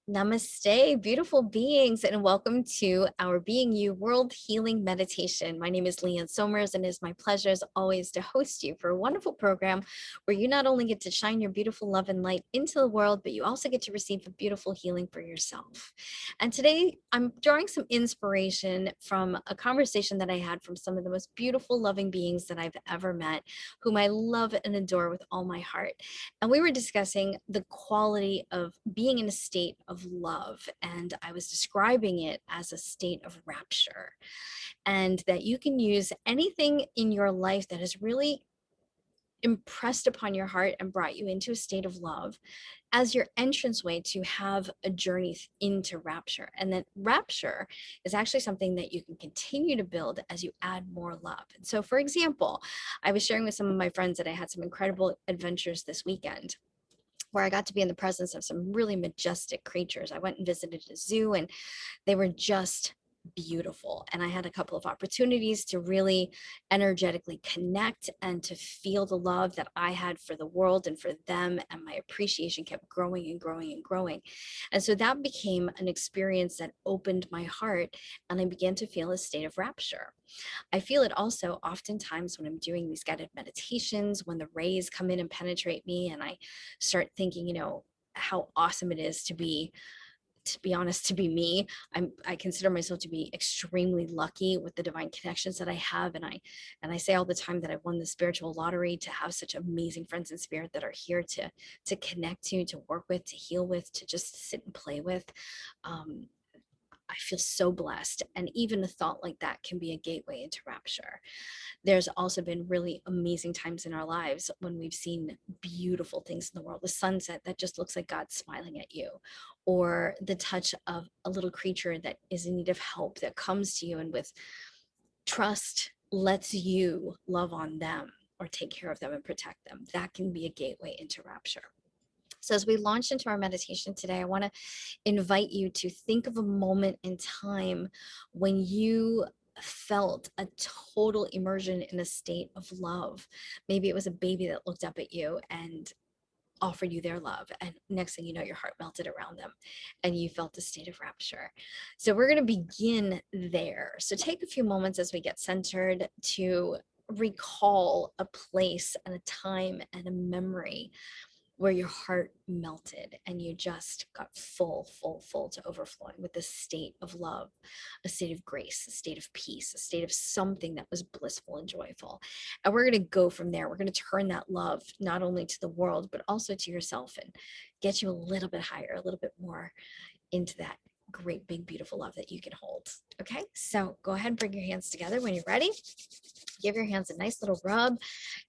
Namaste, beautiful beings, and welcome to our Being You World Healing Meditation. My name is Leanne Somers, and it is my pleasure, as always, to host you for a wonderful program where you not only get to shine your beautiful love and light into the world, but you also get to receive a beautiful healing for yourself. And today, I'm drawing some inspiration from a conversation that I had from some of the most beautiful, loving beings that I've ever met, whom I love and adore with all my heart. And we were discussing the quality of being in a state of love. And I was describing it as a state of rapture. And that you can use anything in your life that has really impressed upon your heart and brought you into a state of love as your entranceway to have a journey into rapture. And that rapture is actually something that you can continue to build as you add more love. And so, for example, I was sharing with some of my friends that I had some incredible adventures this weekend where I got to be in the presence of some really majestic creatures. I went and visited a zoo, and they were just beautiful. And I had a couple of opportunities to really energetically connect and to feel the love that I had for the world and for them. And my appreciation kept growing and growing and growing. And so that became an experience that opened my heart, and I began to feel a state of rapture. I feel it also oftentimes when I'm doing these guided meditations, when the rays come in and penetrate me, and I start thinking, how awesome it is to be honest, to be me. I consider myself to be extremely lucky with the divine connections that I have. And I say all the time that I won the spiritual lottery to have such amazing friends in spirit that are here to connect to work with, to heal with, to just sit and play with. Um, I feel so blessed. And even a thought like that can be a gateway into rapture. There's also been really amazing times in our lives when we've seen beautiful things in the world, the sunset that just looks like God smiling at you, or the touch of a little creature that is in need of help that comes to you and with trust lets you love on them or take care of them and protect them. That can be a gateway into rapture. So, as we launch into our meditation today, I want to invite you to think of a moment in time when you felt a total immersion in a state of love. Maybe it was a baby that looked up at you and offered you their love, and next thing you know, your heart melted around them and you felt a state of rapture. So we're going to begin there. So take a few moments as we get centered to recall a place and a time and a memory where your heart melted and you just got full to overflowing with this state of love, a state of grace, a state of peace, a state of something that was blissful and joyful. And we're going to go from there. We're going to turn that love not only to the world, but also to yourself and get you a little bit higher, a little bit more into that great, big, beautiful love that you can hold. Okay, so go ahead and bring your hands together when you're ready. Give your hands a nice little rub,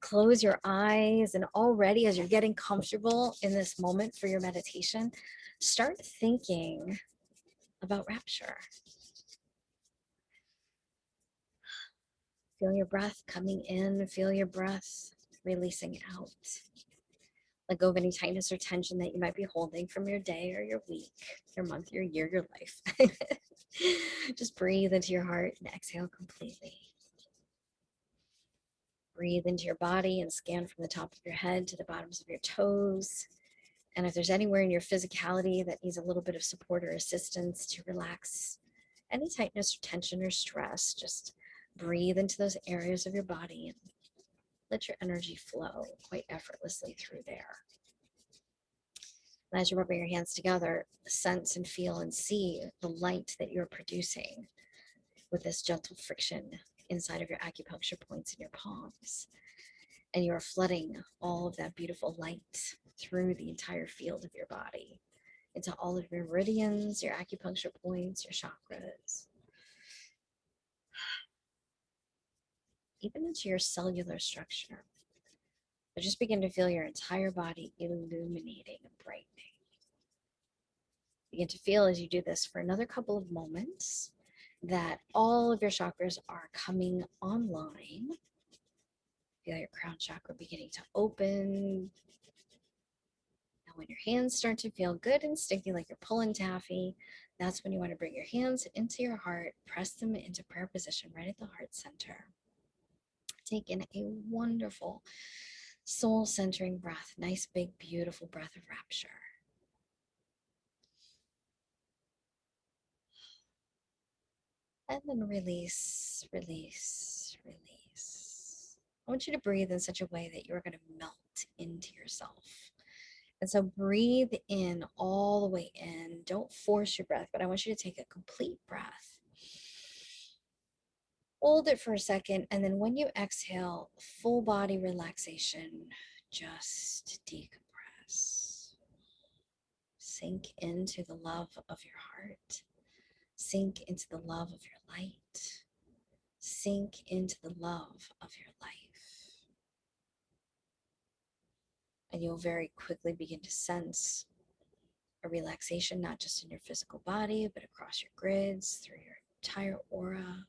close your eyes, and already as you're getting comfortable in this moment for your meditation, start thinking about rapture. Feel your breath coming in, feel your breath releasing out. Let go of any tightness or tension that you might be holding from your day or your week, your month, your year, your life. Just breathe into your heart and exhale completely. Breathe into your body and scan from the top of your head to the bottoms of your toes. And if there's anywhere in your physicality that needs a little bit of support or assistance to relax any tightness or tension or stress, just breathe into those areas of your body and let your energy flow quite effortlessly through there. And as you're rubbing your hands together, sense and feel and see the light that you're producing with this gentle friction inside of your acupuncture points in your palms. And you are flooding all of that beautiful light through the entire field of your body, into all of your meridians, your acupuncture points, your chakras, even into your cellular structure. So just begin to feel your entire body illuminating and brightening. Begin to feel as you do this for another couple of moments that all of your chakras are coming online. Feel your crown chakra beginning to open. Now, when your hands start to feel good and sticky like you're pulling taffy, that's when you want to bring your hands into your heart, press them into prayer position right at the heart center. Take in a wonderful soul-centering breath, nice, big, beautiful breath of rapture. And then release, release, release. I want you to breathe in such a way that you're going to melt into yourself. And so breathe in all the way in. Don't force your breath, but I want you to take a complete breath. Hold it for a second. And then when you exhale, full body relaxation, just decompress. Sink into the love of your heart. Sink into the love of your light. Sink into the love of your life. And you'll very quickly begin to sense a relaxation, not just in your physical body, but across your grids, through your entire aura.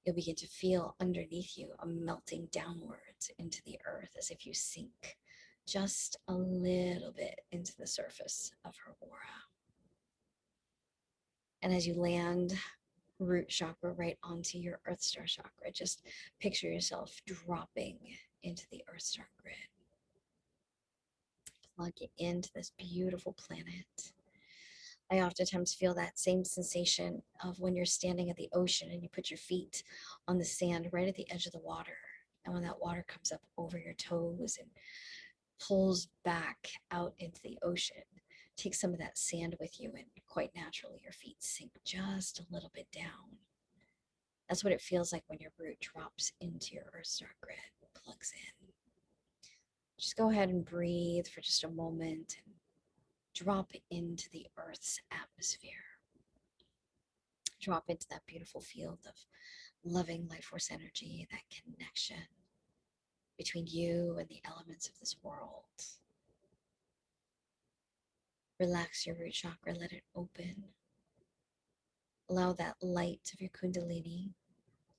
You'll begin to feel underneath you a melting downwards into the earth as if you sink just a little bit into the surface of her aura. And as you land root chakra right onto your earth star chakra, just picture yourself dropping into the earth star grid. Plug it into this beautiful planet. I oftentimes feel that same sensation of when you're standing at the ocean and you put your feet on the sand right at the edge of the water. And when that water comes up over your toes and pulls back out into the ocean, take some of that sand with you, and quite naturally your feet sink just a little bit down. That's what it feels like when your root drops into your earth star grid, plugs in. Just go ahead and breathe for just a moment and drop into the earth's atmosphere. Drop into that beautiful field of loving life force energy, that connection between you and the elements of this world. Relax your root chakra, let it open. Allow that light of your kundalini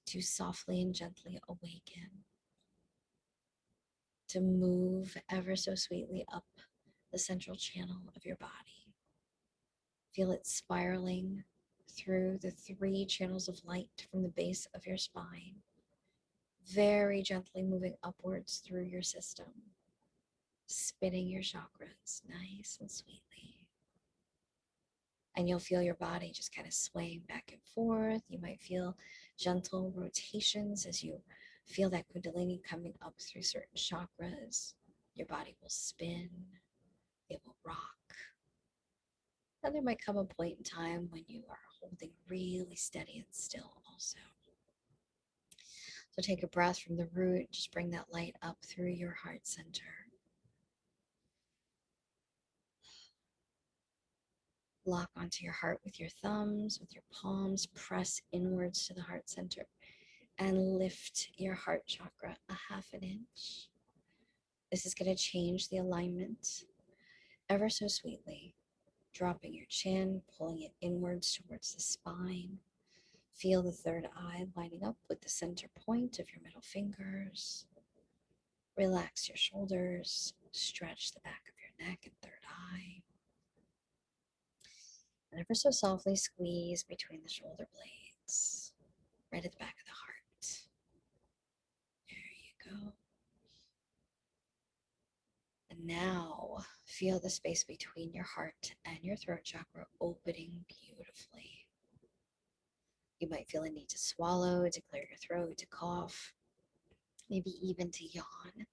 to softly and gently awaken, to move ever so sweetly up the central channel of your body. Feel it spiraling through the 3 channels of light from the base of your spine, very gently moving upwards through your system, spinning your chakras nice and sweetly. And you'll feel your body just kind of swaying back and forth. You might feel gentle rotations as you feel that kundalini coming up through certain chakras. Your body will spin, it will rock. And there might come a point in time when you are holding really steady and still also. So take a breath from the root, just bring that light up through your heart center. Lock onto your heart with your thumbs, with your palms, press inwards to the heart center and lift your heart chakra a half an inch. This is going to change the alignment ever so sweetly, dropping your chin, pulling it inwards towards the spine. Feel the third eye lining up with the center point of your middle fingers. Relax your shoulders, stretch the back of your neck and third eye. And ever so softly squeeze between the shoulder blades, right at the back of the heart. There you go. And now feel the space between your heart and your throat chakra opening beautifully. You might feel a need to swallow, to clear your throat, to cough, maybe even to yawn.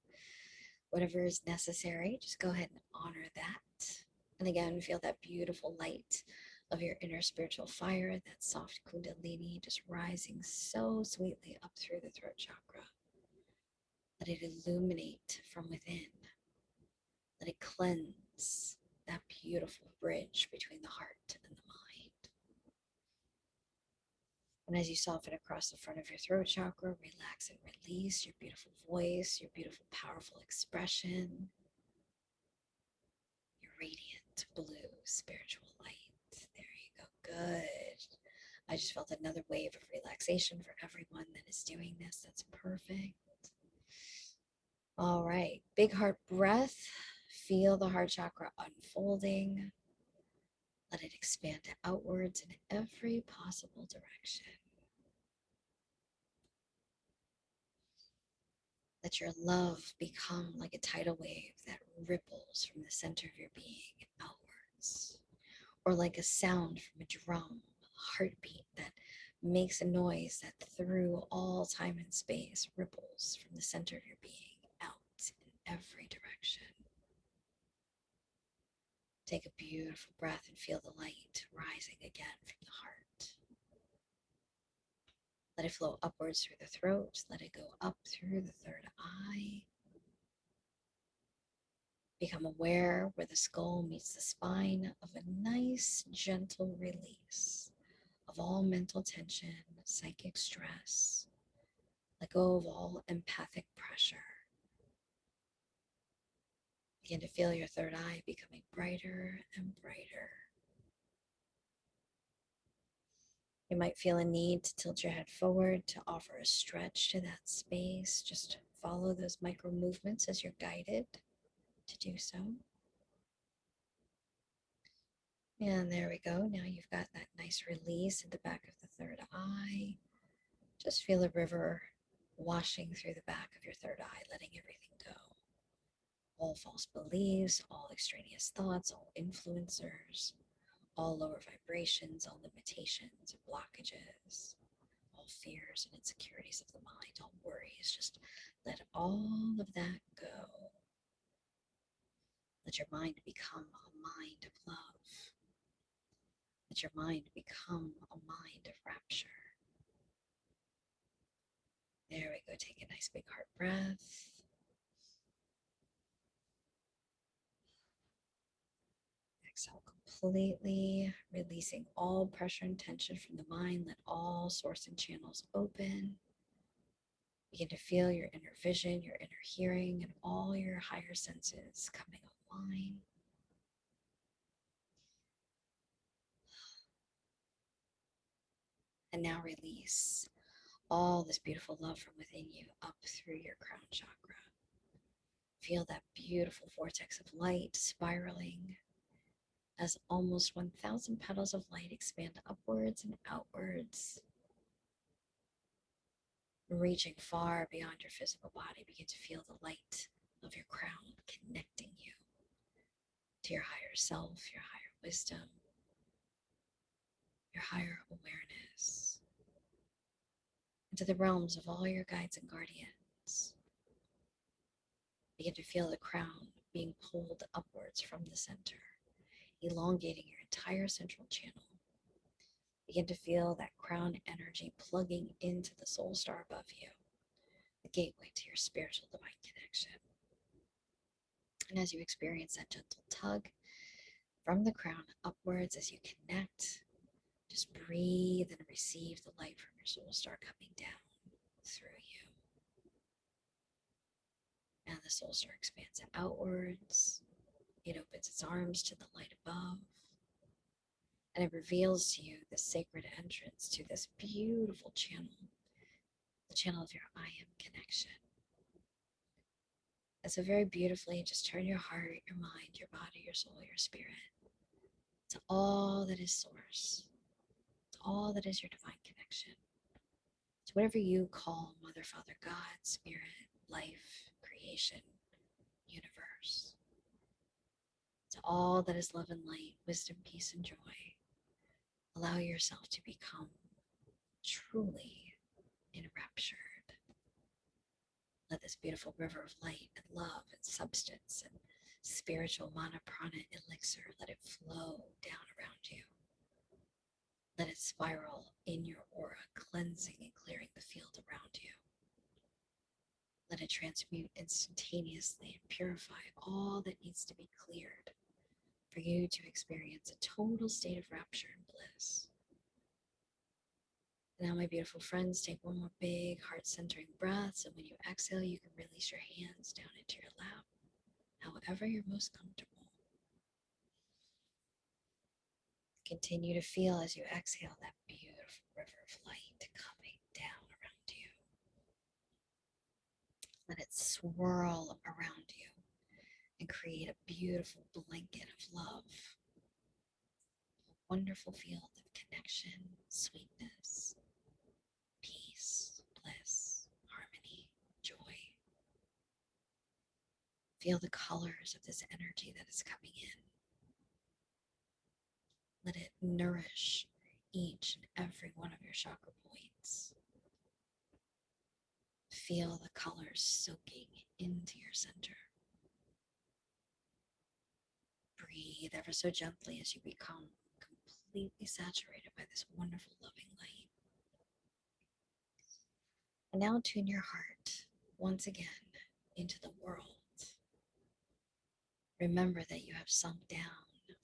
Whatever is necessary, just go ahead and honor that. And again, feel that beautiful light of your inner spiritual fire, that soft kundalini just rising so sweetly up through the throat chakra. Let it illuminate from within. Let it cleanse that beautiful bridge between the heart and the mind. And as you soften across the front of your throat chakra, relax and release your beautiful voice, your beautiful, powerful expression, your radiant blue spiritual light. There you go. Good. I just felt another wave of relaxation for everyone that is doing this. That's perfect. All right. Big heart breath. Feel the heart chakra unfolding. Let it expand outwards in every possible direction. Let your love become like a tidal wave that ripples from the center of your being outwards, or like a sound from a drum, a heartbeat that makes a noise that through all time and space ripples from the center of your being out in every direction. Take a beautiful breath and feel the light rising again from the heart. Let it flow upwards through the throat. Let it go up through the third eye. Become aware where the skull meets the spine of a nice, gentle release of all mental tension, psychic stress. Let go of all empathic pressure. Begin to feel your third eye becoming brighter and brighter. You might feel a need to tilt your head forward to offer a stretch to that space. Just follow those micro movements as you're guided to do so. And there we go. Now you've got that nice release at the back of the third eye. Just feel a river washing through the back of your third eye, letting everything go. All false beliefs, all extraneous thoughts, all influencers, all lower vibrations, all limitations, blockages, all fears and insecurities of the mind, all worries. Just let all of that go. Let your mind become a mind of love. Let your mind become a mind of rapture. There we go. Take a nice big heart breath. Exhale completely, releasing all pressure and tension from the mind. Let all source and channels open. Begin to feel your inner vision, your inner hearing, and all your higher senses coming online. And now release all this beautiful love from within you up through your crown chakra. Feel that beautiful vortex of light spiraling as almost 1,000 petals of light expand upwards and outwards, reaching far beyond your physical body. Begin to feel the light of your crown connecting you to your higher self, your higher wisdom, your higher awareness, into the realms of all your guides and guardians. Begin to feel the crown being pulled upwards from the center, elongating your entire central channel. Begin to feel that crown energy plugging into the soul star above you, the gateway to your spiritual divine connection. And as you experience that gentle tug from the crown upwards as you connect, just breathe and receive the light from your soul star coming down through you. And the soul star expands outwards. It opens its arms to the light above. And it reveals to you the sacred entrance to this beautiful channel, the channel of your I am connection. And so very beautifully, just turn your heart, your mind, your body, your soul, your spirit to all that is source, to all that is your divine connection, to whatever you call Mother, Father, God, Spirit, life, creation, universe, to all that is love and light, wisdom, peace, and joy. Allow yourself to become truly enraptured. Let this beautiful river of light and love and substance and spiritual mana prana elixir, let it flow down around you. Let it spiral in your aura, cleansing and clearing the field around you. Let it transmute instantaneously and purify all that needs to be cleared for you to experience a total state of rapture and bliss. Now, my beautiful friends, take one more big heart-centering breath. So when you exhale, you can release your hands down into your lap, however you're most comfortable. Continue to feel as you exhale that beautiful river of light coming down around you. Let it swirl around you and create a beautiful blanket of love, a wonderful field of connection, sweetness, peace, bliss, harmony, joy. Feel the colors of this energy that is coming in. Let it nourish each and every one of your chakra points. Feel the colors soaking into your center. Breathe ever so gently as you become completely saturated by this wonderful, loving light. And now tune your heart once again into the world. Remember that you have sunk down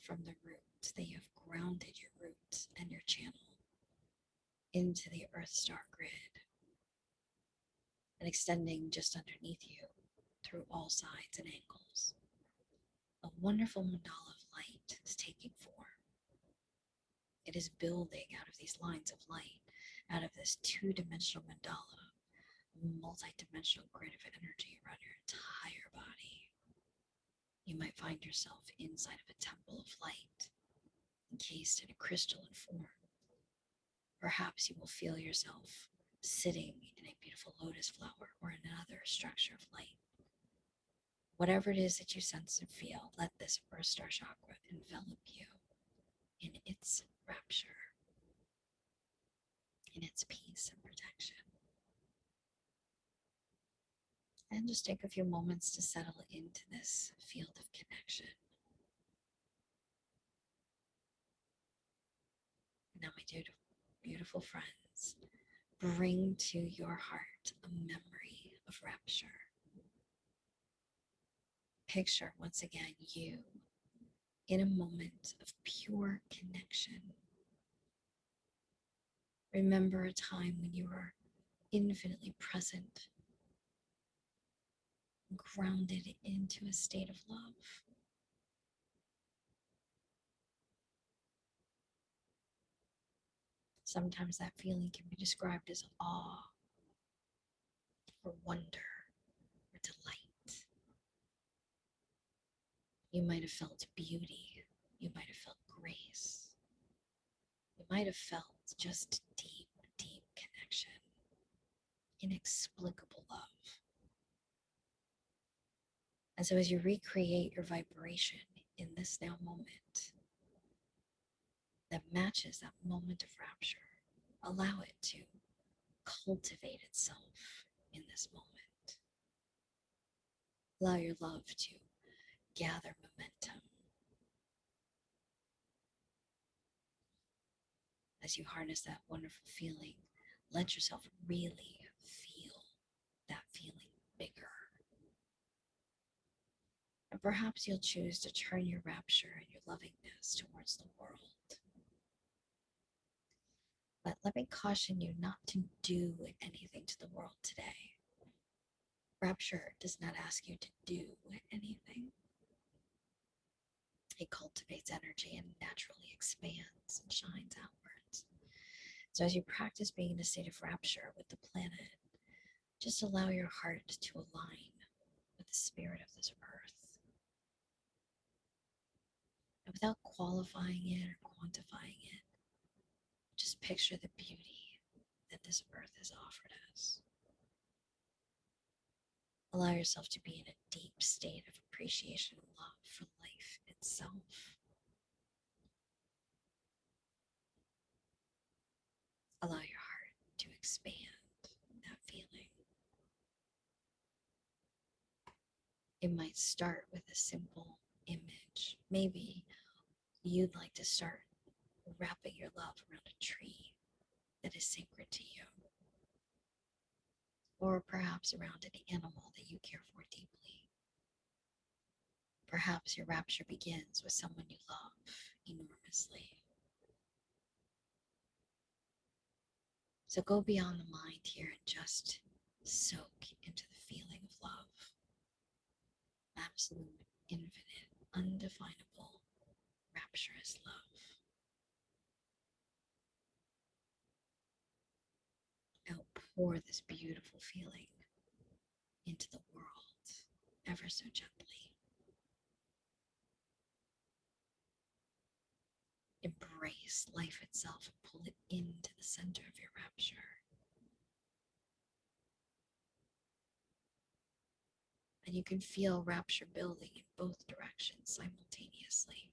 from the root, that you have grounded your roots and your channel into the Earth Star grid and extending just underneath you through all sides and angles. A wonderful mandala of light is taking form. It is building out of these lines of light, out of this two-dimensional mandala, multi-dimensional grid of energy around your entire body. You might find yourself inside of a temple of light, encased in a crystalline form. Perhaps you will feel yourself sitting in a beautiful lotus flower or in another structure of light. Whatever it is that you sense and feel, let this Earth Star chakra envelop you in its rapture, in its peace and protection. And just take a few moments to settle into this field of connection. Now, my beautiful friends, bring to your heart a memory of rapture. Picture once again you in a moment of pure connection. Remember a time when you were infinitely present, grounded into a state of love. Sometimes that feeling can be described as awe or wonder or delight. You might have felt beauty. You might have felt grace. You might have felt just deep, deep connection, inexplicable love. And so as you recreate your vibration in this now moment that matches that moment of rapture, allow it to cultivate itself in this moment. Allow your love to gather momentum as you harness that wonderful feeling. Let yourself really feel that feeling bigger. And perhaps you'll choose to turn your rapture and your lovingness towards the world. But let me caution you not to do anything to the world today. Rapture does not ask you to do anything. It cultivates energy and naturally expands and shines outwards. So as you practice being in a state of rapture with the planet, just allow your heart to align with the spirit of this earth. And without qualifying it or quantifying it, just picture the beauty that this earth has offered us. Allow yourself to be in a deep state of appreciation and love for life itself. Allow your heart to expand that feeling. It might start with a simple image. Maybe you'd like to start wrapping your love around a tree that is sacred to you, or perhaps around an animal that you care for deeply. Perhaps your rapture begins with someone you love enormously. So go beyond the mind here and just soak into the feeling of love. Absolute, infinite, undefinable, rapturous love. Outpour this beautiful feeling into the world ever so gently. Embrace life itself and pull it into the center of your rapture. And you can feel rapture building in both directions simultaneously.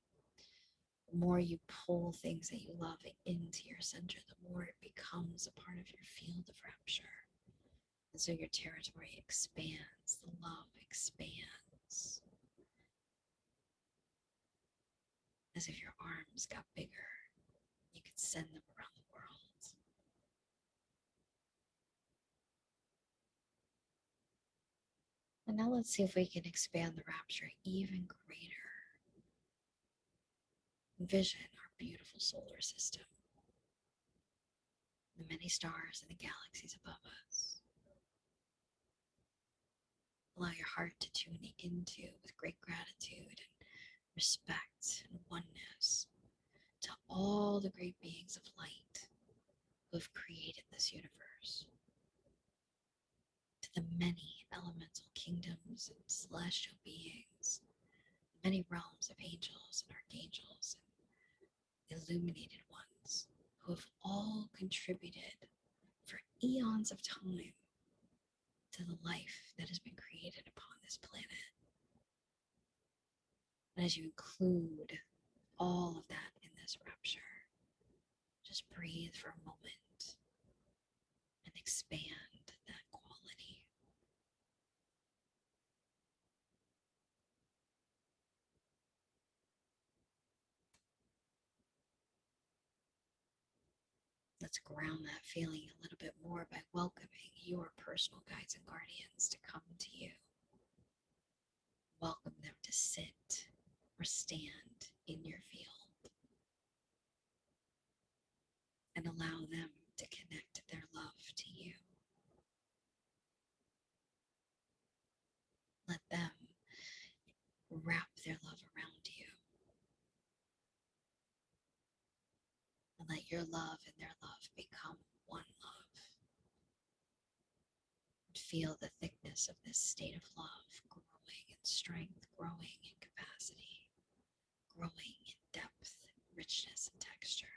The more you pull things that you love into your center, the more it becomes a part of your field of rapture. And so your territory expands, the love expands, as if your arms got bigger. You could send them around the world. And now let's see if we can expand the rapture even greater. Envision our beautiful solar system, the many stars and the galaxies above us. Allow your heart to tune into, with great gratitude and respect and oneness, to all the great beings of light who have created this universe, to the many elemental kingdoms and celestial beings, many realms of angels and archangels and illuminated ones who have all contributed for eons of time to the life that has been created upon this planet. And as you include all of that in this rapture, just breathe for a moment and expand that quality. Let's ground that feeling a little bit more by welcoming your personal guides and guardians to come to you. Welcome them to sit or stand in your field and allow them to connect their love to you. Let them wrap their love around you and let your love and their love become one love. And feel the thickness of this state of love growing in strength, growing in capacity, growing in depth, richness, and texture.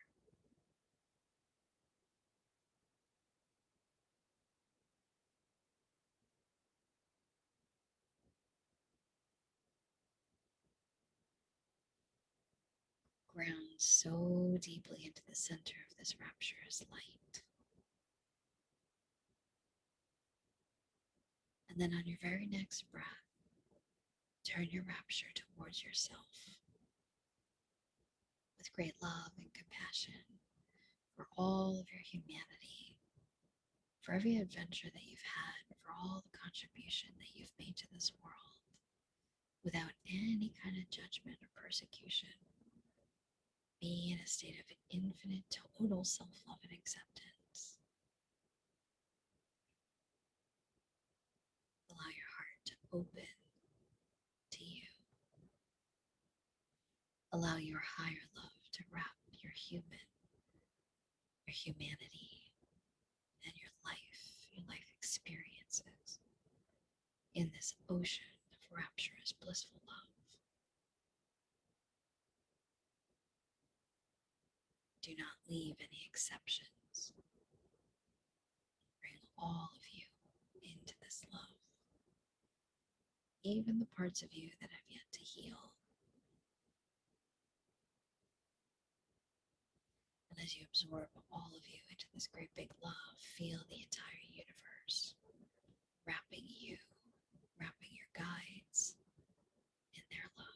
Ground so deeply into the center of this rapturous light. And then on your very next breath, turn your rapture towards yourself with great love and compassion for all of your humanity, for every adventure that you've had, for all the contribution that you've made to this world, without any kind of judgment or persecution. Be in a state of infinite, total self-love and acceptance. Allow your heart to open to you. Allow your higher love to wrap your humanity, and your life experiences in this ocean of rapturous, blissful love. Do not leave any exceptions. Bring all of you into this love, even the parts of you that have yet to heal. And as you absorb all of you into this great big love, feel the entire universe wrapping you, wrapping your guides in their love.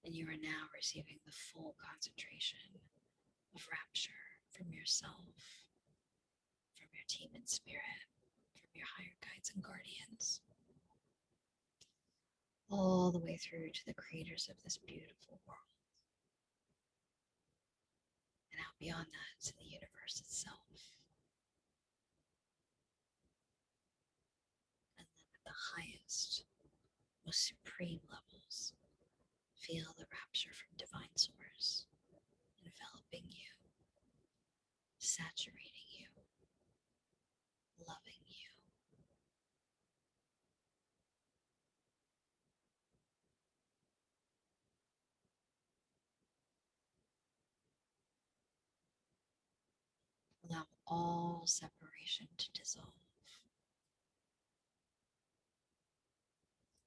And you are now receiving the full concentration of rapture from yourself, from your team in spirit, from your higher guides and guardians, all the way through to the creators of this beautiful world, and out beyond that to the universe itself. And then at the highest, most supreme levels, feel the rapture from divine source enveloping you, saturating you, loving you. Allow all separation to dissolve,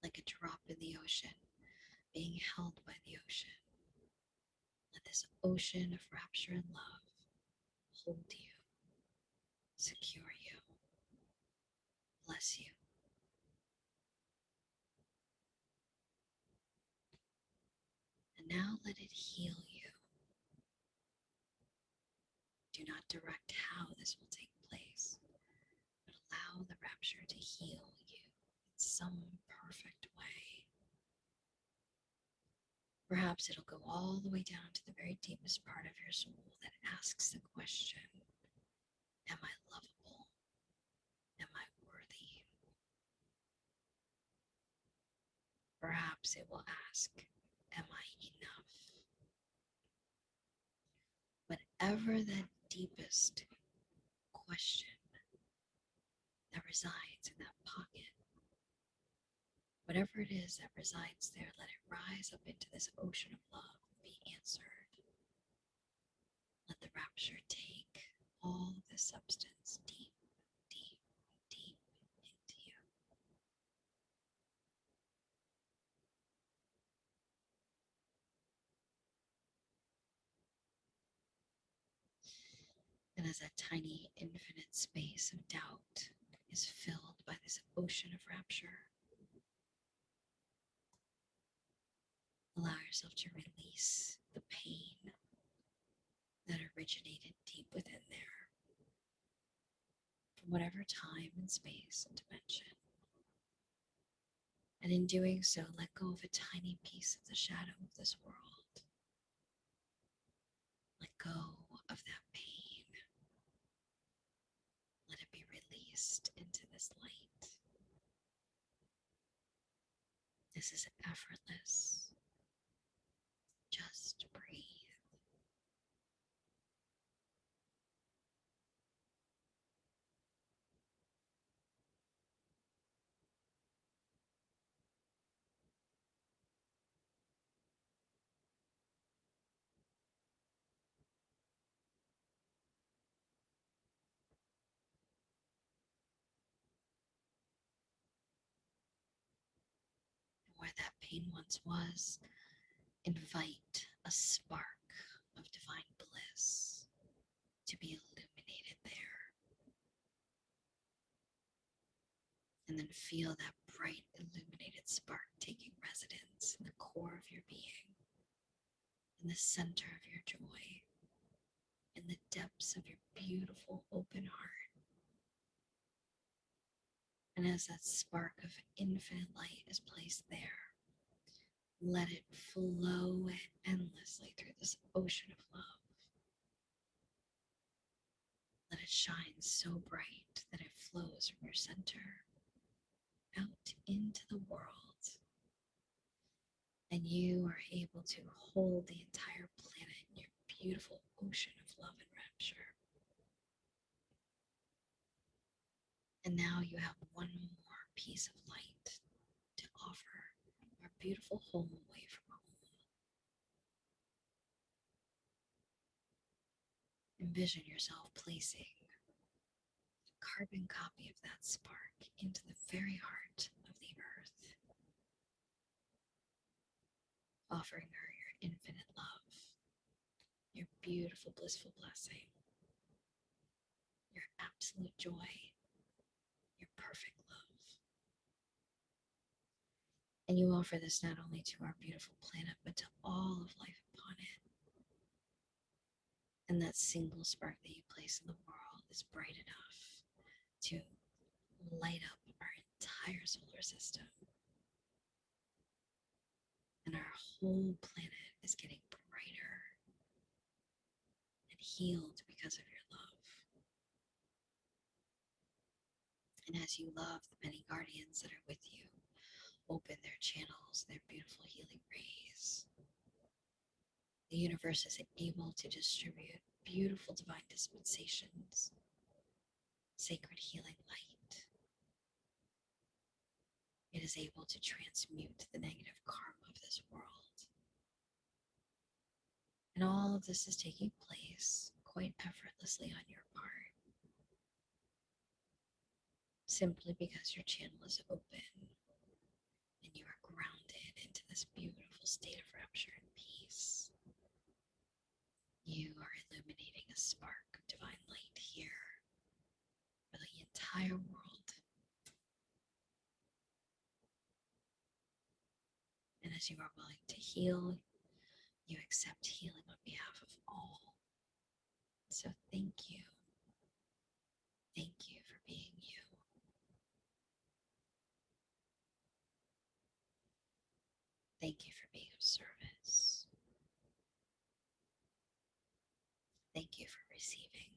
like like a drop in the ocean, being held by the ocean. Let this ocean of rapture and love hold you, secure you, bless you. And now let it heal you. Do not direct how this will take place, but allow the rapture to heal you in some perfect way. Perhaps it'll go all the way down to the very deepest part of your soul that asks the question, am I lovable? Am I worthy? Perhaps it will ask, am I enough? Whatever that deepest question that resides in that pocket, whatever it is that resides there, let it rise up into this ocean of love and be answered. Let the rapture take all of this substance deep, deep, deep into you. And as that tiny, infinite space of doubt is filled by this ocean of rapture, allow yourself to release the pain that originated deep within there from whatever time and space and dimension. And in doing so, let go of a tiny piece of the shadow of this world. Let go of that pain. Let it be released into this light. This is effortless. Just breathe. Where that pain once was, invite a spark of divine bliss to be illuminated there. And then feel that bright, illuminated spark taking residence in the core of your being, in the center of your joy, in the depths of your beautiful, open heart. And as that spark of infinite light is placed there, let it flow endlessly through this ocean of love. Let it shine so bright that it flows from your center out into the world. And you are able to hold the entire planet in your beautiful ocean of love and rapture. And now you have one more piece of light to offer our beautiful home away from home. Envision yourself placing a carbon copy of that spark into the very heart of the earth, offering her your infinite love, your beautiful, blissful blessing, your absolute joy, your perfect love. And you offer this not only to our beautiful planet, but to all of life upon it. And that single spark that you place in the world is bright enough to light up our entire solar system. And our whole planet is getting brighter and healed because of your love. And as you love the many guardians that are with you, open their channels, their beautiful healing rays. The universe is able to distribute beautiful divine dispensations, sacred healing light. It is able to transmute the negative karma of this world. And all of this is taking place quite effortlessly on your part, simply because your channel is open and you are a spark of divine light here for the entire world. And as you are willing to heal, you accept healing on behalf of all. So thank you. Thank you for being you. Thank you for being of service. Thank you for receiving.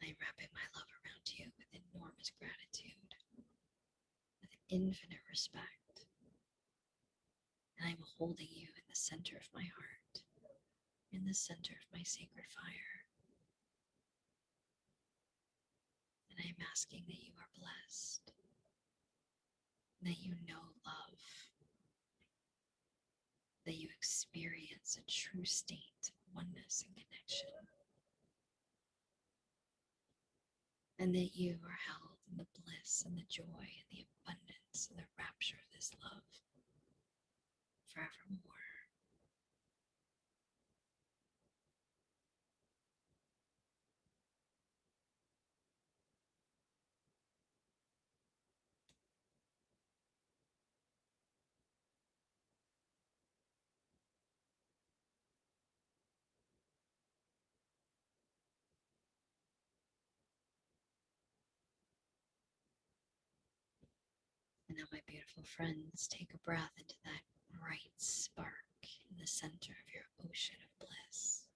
I am wrapping my love around you with enormous gratitude, with infinite respect. And I am holding you in the center of my heart, in the center of my sacred fire. And I am asking that you are blessed, that you know love, that you experience a true state of oneness and connection, and that you are held in the bliss and the joy and the abundance and the rapture of this love forevermore. And now, my beautiful friends, take a breath into that bright spark in the center of your ocean of bliss.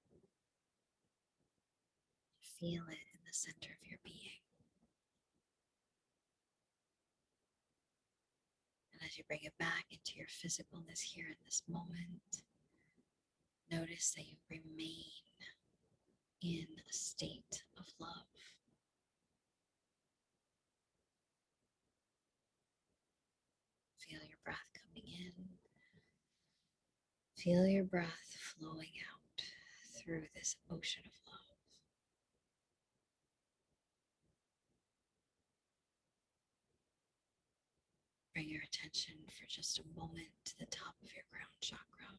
Feel it in the center of your being. And as you bring it back into your physicalness here in this moment, notice that you remain in a state of love. Feel your breath coming in. Feel your breath flowing out through this ocean of love. Bring your attention for just a moment to the top of your crown chakra.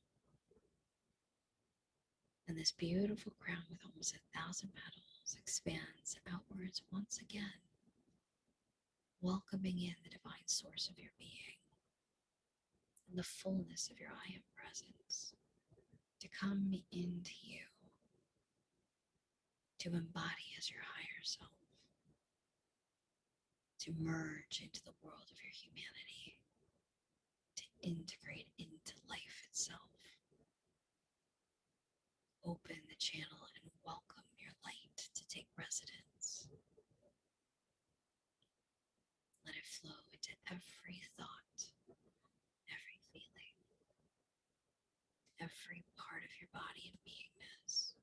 And this beautiful crown with almost 1,000 petals expands outwards once again, welcoming in the divine source of your being and the fullness of your I am presence to come into you, to embody as your higher self, to merge into the world of your humanity, to integrate into life itself. Open the channel and welcome your light to take residence. Let it flow into every thought, every feeling, every part of your body and beingness,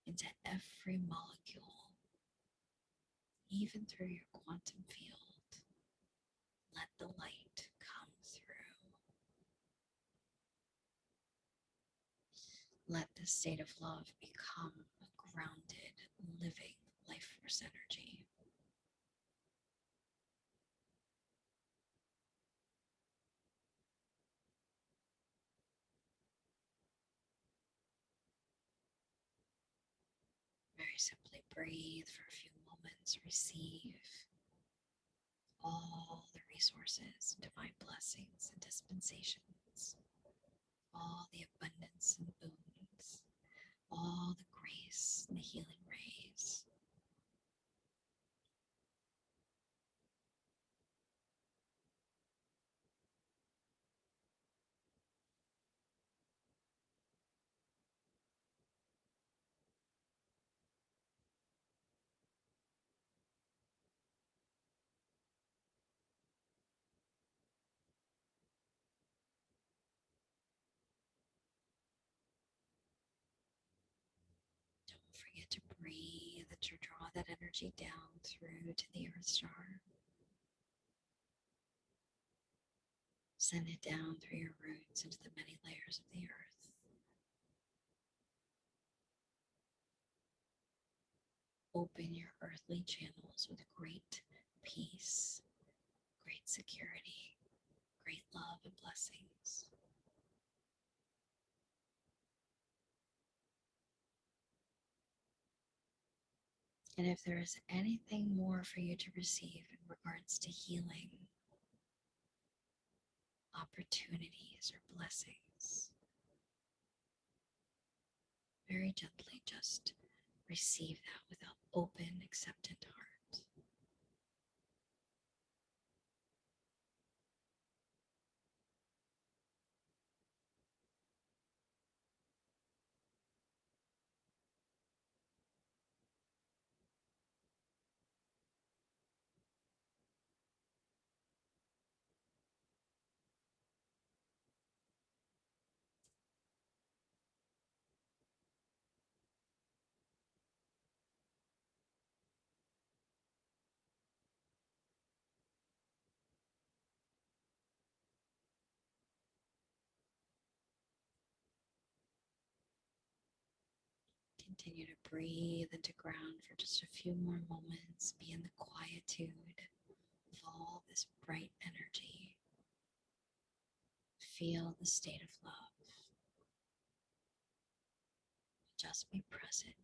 into every molecule, even through your quantum field. Let the light come through. Let this state of love become a grounded, living, life force energy. Very simply breathe for a few moments, receive all the resources, divine blessings and dispensations, all the abundance and boons, all the grace and the healing rays. Don't forget to breathe and to draw that energy down through to the earth star. Send it down through your roots into the many layers of the earth. Open your earthly channels with great peace, great security, great love and blessings. And if there is anything more for you to receive in regards to healing, opportunities, or blessings, very gently just receive that with an open, acceptant heart. Continue to breathe into ground for just a few more moments. Be in the quietude of all this bright energy. Feel the state of love. Just be present.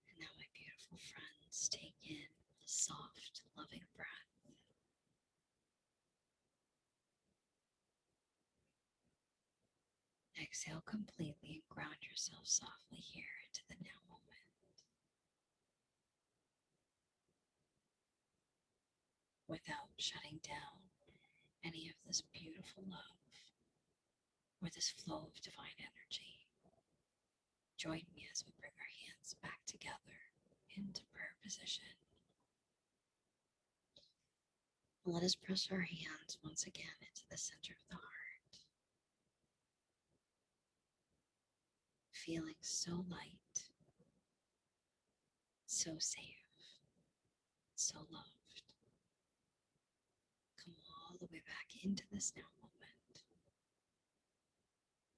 And now, my beautiful friends, take in a soft, loving breath. Exhale completely and ground yourself softly here into the now moment. without shutting down any of this beautiful love or this flow of divine energy. Join me as we bring our hands back together into prayer position. And let us press our hands once again into the center of the heart, feeling so light, so safe, so loved. Come all the way back into this now moment.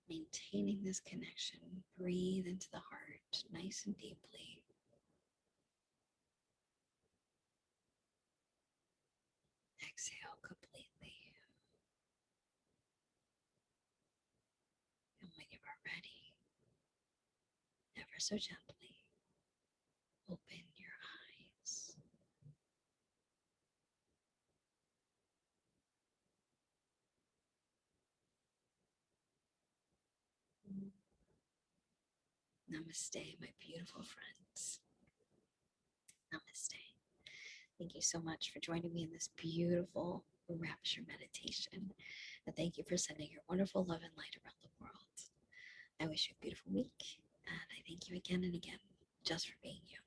Maintaining this connection, breathe into the heart nice and deeply. Exhale completely. And when you are ready, ever so gently, open your eyes. Namaste, my beautiful friends. Namaste. Thank you so much for joining me in this beautiful rapture meditation. And thank you for sending your wonderful love and light around the world. I wish you a beautiful week. And I thank you again and again just for being you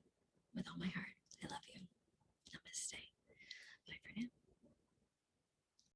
with all my heart.